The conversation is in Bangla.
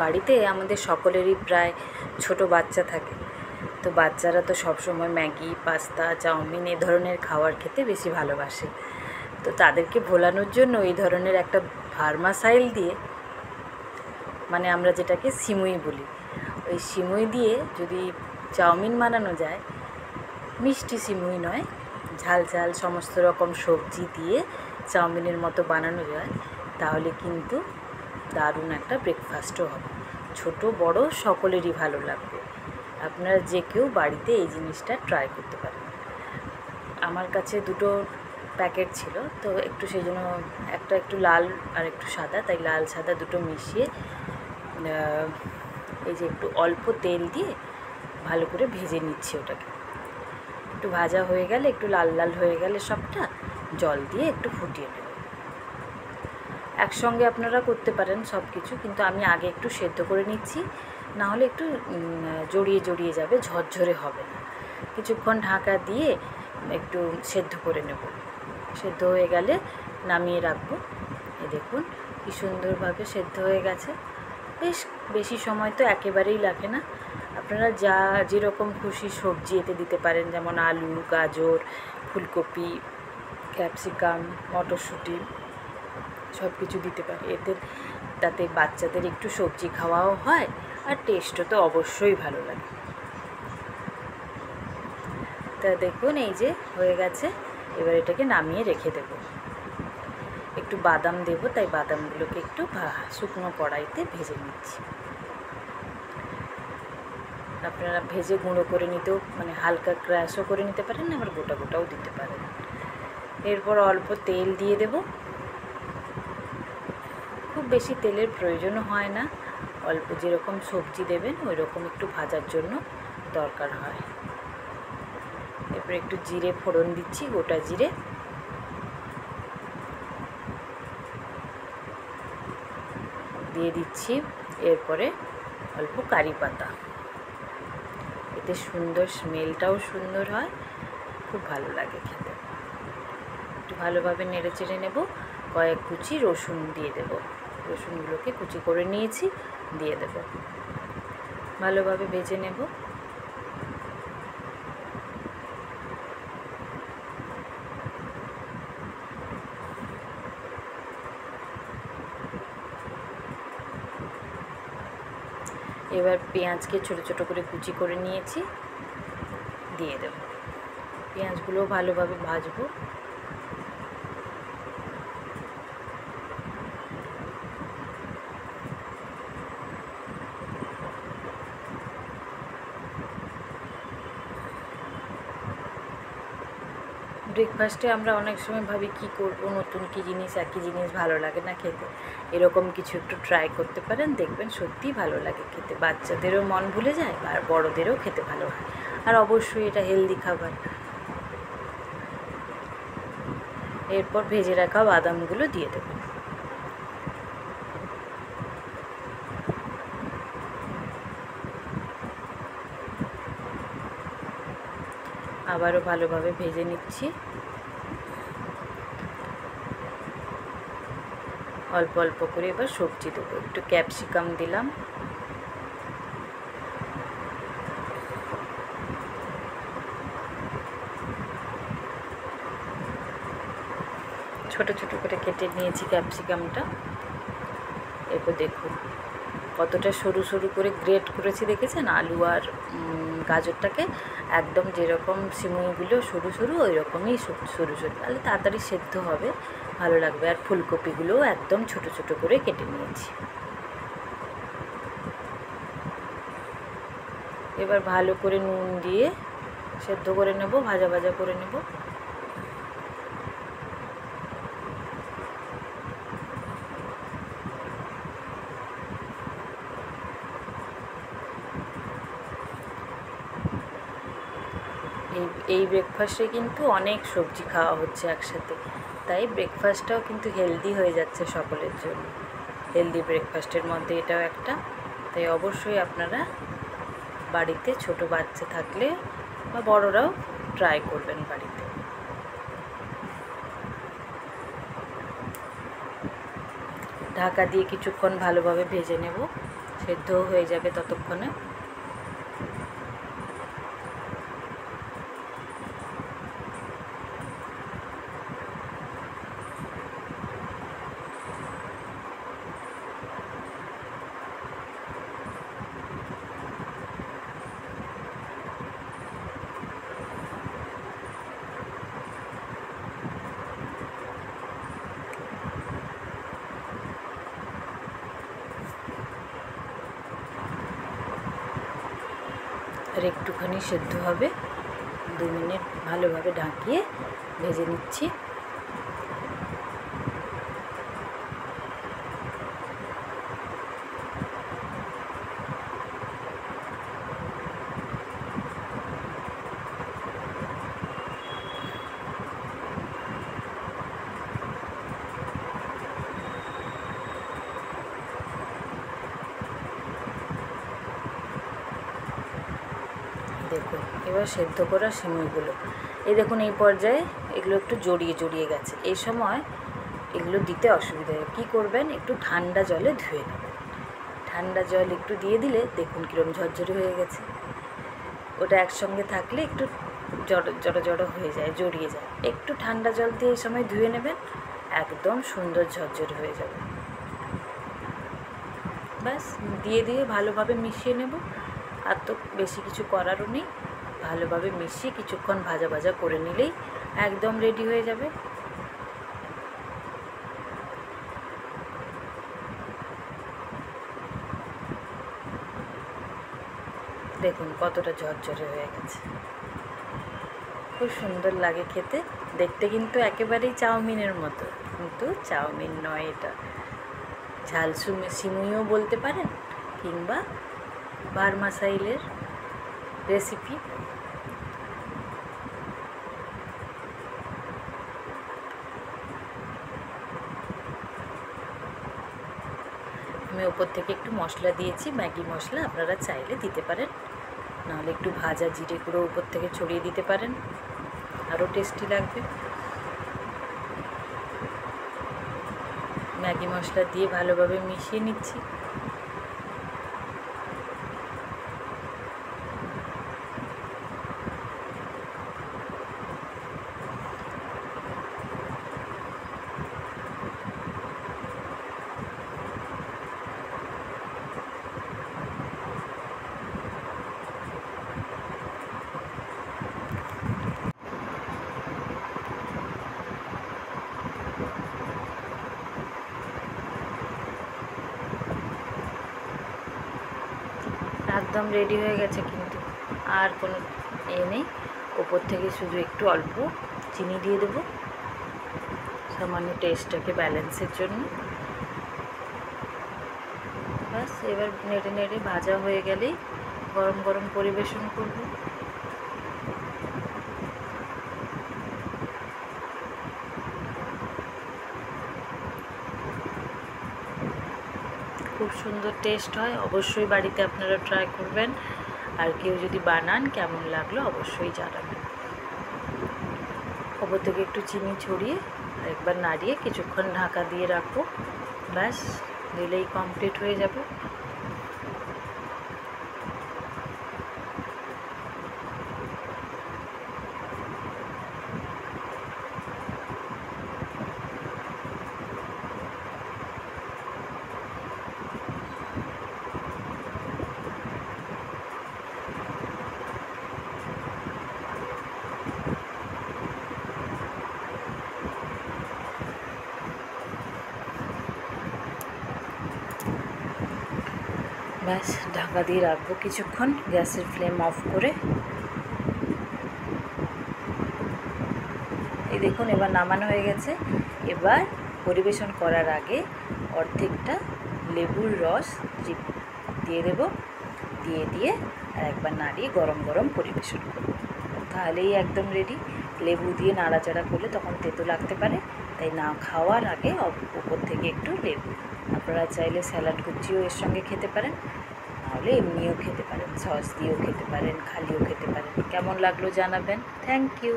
বাড়িতে আমাদের সকলেরই প্রায় ছোট বাচ্চা থাকে। তো বাচ্চারা তো সবসময় ম্যাগি, পাস্তা, চাউমিন এ ধরনের খাবার খেতে বেশি ভালোবাসে। তো তাদেরকে ভোলানোর জন্য এই ধরনের একটা ভার্মাসাইল দিয়ে, মানে আমরা যেটাকে সিমুই বলি, ওই সিমুই দিয়ে যদি চাউমিন বানানো যায়, মিষ্টি সিমুই নয়, ঝাল ঝাল সমস্ত রকম সবজি দিয়ে চাউমিনের মতো বানানো যায়, তাহলে কিন্তু দারুণ একটা ব্রেকফাস্টও হবে। ছোট বড় সকলেরই ভালো লাগবে। আপনারা যে কেউ বাড়িতে এই জিনিসটা ট্রাই করতে পারেন। আমার কাছে দুটো প্যাকেট ছিল, তো একটু সেই জন্য একটা একটু লাল আর একটু সাদা, তাই লাল সাদা দুটো মিশিয়ে এই যে একটু অল্প তেল দিয়ে ভালো করে ভেজে নিচ্ছি। ওটাকে একটু ভাজা হয়ে গেলে, একটু লাল লাল হয়ে গেলে সবটা জল দিয়ে একটু ফুটিয়ে নেব। একসঙ্গে আপনারা করতে পারেন সব কিছু, কিন্তু আমি আগে একটু সেদ্ধ করে নিচ্ছি, না হলে একটু জড়িয়ে জড়িয়ে যাবে, ঝরঝরে হবে না। কিছুক্ষণ ঢাকা দিয়ে একটু সেদ্ধ করে নেব। সেদ্ধ হয়ে গেলে নামিয়ে রাখবো। এই দেখুন কি সুন্দরভাবে সেদ্ধ হয়ে গেছে। বেশি সময় তো একেবারেই লাগে না। আপনারা যেরকম খুশি সবজি এতে দিতে পারেন, যেমন আলু, গাজর, ফুলকপি, ক্যাপসিকাম, মটরশুঁটি সব কিছু দিতে পারে তাতে বাচ্চাদের একটু সবজি খাওয়াও হয়, আর টেস্টও তো অবশ্যই ভালো লাগে। তা দেখুন এই যে হয়ে গেছে। এবার এটাকে নামিয়ে রেখে দেব। একটু বাদাম দেব, তাই বাদামগুলোকে একটু শুকনো কড়াইতে ভেজে নিচ্ছি। আপনারা ভেজে গুঁড়ো করে নিতেও, মানে হালকা ক্র্যাশও করে নিতে পারেন, আবার গোটা গোটাও দিতে পারেন। এরপর অল্প তেল দিয়ে দেব। খুব বেশি তেলের প্রয়োজনও হয় না, অল্প যেরকম সবজি দেবেন ওই রকম একটু ভাজার জন্য দরকার হয়। এরপর একটু জিরে ফোড়ন দিচ্ছি, গোটা জিরে। দিয়ে দিচ্ছি এরপরে অল্প কারি পাতা। এতে সুন্দর স্মেলটাও সুন্দর হয়, খুব ভালো লাগে খেতে। একটু ভালোভাবে নেড়ে চেড়ে নেব। কয়েক কুচি রসুন দিয়ে দেব। রসুনগুলোকে কুচি করে নিয়েছি, দিয়ে দেব। ভালোভাবে ভেজে নেব। এবার পেঁয়াজকে ছোটো ছোটো করে কুচি করে নিয়েছি, দিয়ে দেব। পেঁয়াজগুলো ভালোভাবে ভাজবো। ব্রেকফাস্টে আমরা অনেক সময় ভাবি কী করব, নতুন কী জিনিস, একই জিনিস ভালো লাগে না খেতে। এরকম কিছু একটু ট্রাই করতে পারেন, দেখবেন সত্যিই ভালো লাগে খেতে। বাচ্চাদেরও মন ভুলে যায় আর বড়োদেরও খেতে ভালো হয়, আর অবশ্যই এটা হেলদি খাবার। এরপর ভেজে রাখা বাদামগুলো দিয়ে দেব। আবারও ভালোভাবে ভেজে নিচ্ছি। অল্প অল্প করে এবার সবজি দেবো। একটু ক্যাপসিকাম দিলাম, ছোট ছোট করে কেটে নিয়েছি ক্যাপসিকামটা। এরপর দেখুন কতটা সরু সরু করে গ্রেট করেছি, দেখেছেন? আলু আর গাজরটাকে একদম যেরকম সিমুইগুলো সরু সরু, ওই রকমই সরু সরু, তাহলে তাড়াতাড়ি সেদ্ধ হবে, ভালো লাগবে। আর ফুলকপিগুলোও একদম ছোট ছোট করে কেটে নিয়েছি। এবার ভালো করে নুন দিয়ে সেদ্ধ করে নেব, ভাজা ভাজা করে নেব। এই ব্রেকফাস্টে কিন্তু অনেক সবজি খাওয়া হচ্ছে একসাথে, তাই ব্রেকফাস্টটাও কিন্তু হেলদি হয়ে যাচ্ছে সকলের জন্য। হেলদি ব্রেকফাস্টের মধ্যে এটাও একটা। তাই অবশ্যই আপনারা বাড়িতে ছোট বাচ্চা থাকলে বা বড়রাও ট্রাই করবেন বাড়িতে। ঢাকা দিয়ে কিছুক্ষণ ভালোভাবে ভেজে নেব। সেদ্ধও হয়ে যাবে ততক্ষণে। আর একটুখানি সেদ্ধ হবে, 2 মিনিট ভালোভাবে ঢাকিয়ে ভেজে নিচ্ছি। দেখুন এবার সেদ্ধ করা সিমইগুলো, এই দেখুন এই পর্যায়ে এগুলো একটু জড়িয়ে জড়িয়ে গেছে। এই সময় এগুলো দিতে অসুবিধা হয়, কী করবেন, একটু ঠান্ডা জলে ধুয়ে নেবেন। ঠান্ডা জল একটু দিয়ে দিলে দেখুন কীরকম ঝরঝরে হয়ে গেছে। ওটা একসঙ্গে থাকলে একটু জড়ো জড়ো হয়ে যায়, জড়িয়ে যায়। একটু ঠান্ডা জল দিয়ে এই সময় ধুয়ে নেবেন, একদম সুন্দর ঝরঝরে হয়ে যাবে। ব্যাস দিয়ে ভালোভাবে মিশিয়ে নেব। আর তো বেশি কিছু করারও নেই, ভালোভাবে মিশিয়ে কিছুক্ষণ ভাজা ভাজা করে নিলেই একদম রেডি হয়ে যাবে। দেখুন কতটা ঝরঝরে হয়ে গেছে, খুব সুন্দর লাগে খেতে। দেখতে কিন্তু একেবারেই চাউমিনের মতো, কিন্তু চাউমিন নয় এটা। ঝাল সিমুইও বলতে পারেন, কিংবা ভার্মাসাইলের রেসিপি। আমি ওপর থেকে একটু মশলা দিয়েছি, ম্যাগি মশলা, আপনারা চাইলে দিতে পারেন, নাহলে একটু ভাজা জিরে গুঁড়ো উপর থেকে ছড়িয়ে দিতে পারেন, আরও টেস্টি লাগবে। ম্যাগি মশলা দিয়ে ভালোভাবে মিশিয়ে নিচ্ছি। একদম রেডি হয়ে গেছে, কিন্তু আর কোনো নেই। ওপর থেকে শুধু একটু অল্প চিনি দিয়ে দেবো, সামান্য টেস্টটাকে ব্যালেন্সের জন্য। ব্যাস এবার নেড়ে নেড়ে ভাজা হয়ে গেলেই গরম গরম পরিবেশন করব। খুব সুন্দর টেস্ট হয়, অবশ্যই বাড়িতে আপনারা ট্রাই করবেন। আর কেউ যদি বানান কেমন লাগলো অবশ্যই জানাবেন। ওপর থেকে একটু চিনি ছড়িয়ে একবার নাড়িয়ে কিছুক্ষণ ঢাকা দিয়ে রাখবো, ব্যাস দিলেই কমপ্লিট হয়ে যাবে। ব্যাস ঢাকা দিয়ে রাখবো কিছুক্ষণ, গ্যাসের ফ্লেম অফ করে। এই দেখুন এবার নামানো হয়ে গেছে। এবার পরিবেশন করার আগে অর্ধেকটা লেবুর রস দিয়ে দেব, দিয়ে আর একবার নাড়িয়ে গরম গরম পরিবেশন করব, তাহলেই একদম রেডি। লেবু দিয়ে নাড়াচাড়া করলে তখন তেতো লাগতে পারে, তাই না খাওয়ার আগে উপর থেকে একটু লেবু। আপনারা চাইলে স্যালাড কুচিও এর সঙ্গে খেতে পারেন, নাহলে এমনিও খেতে পারেন, সস দিয়েও খেতে পারেন, খালিও খেতে পারেন। কেমন লাগলো জানাবেন। Thank you.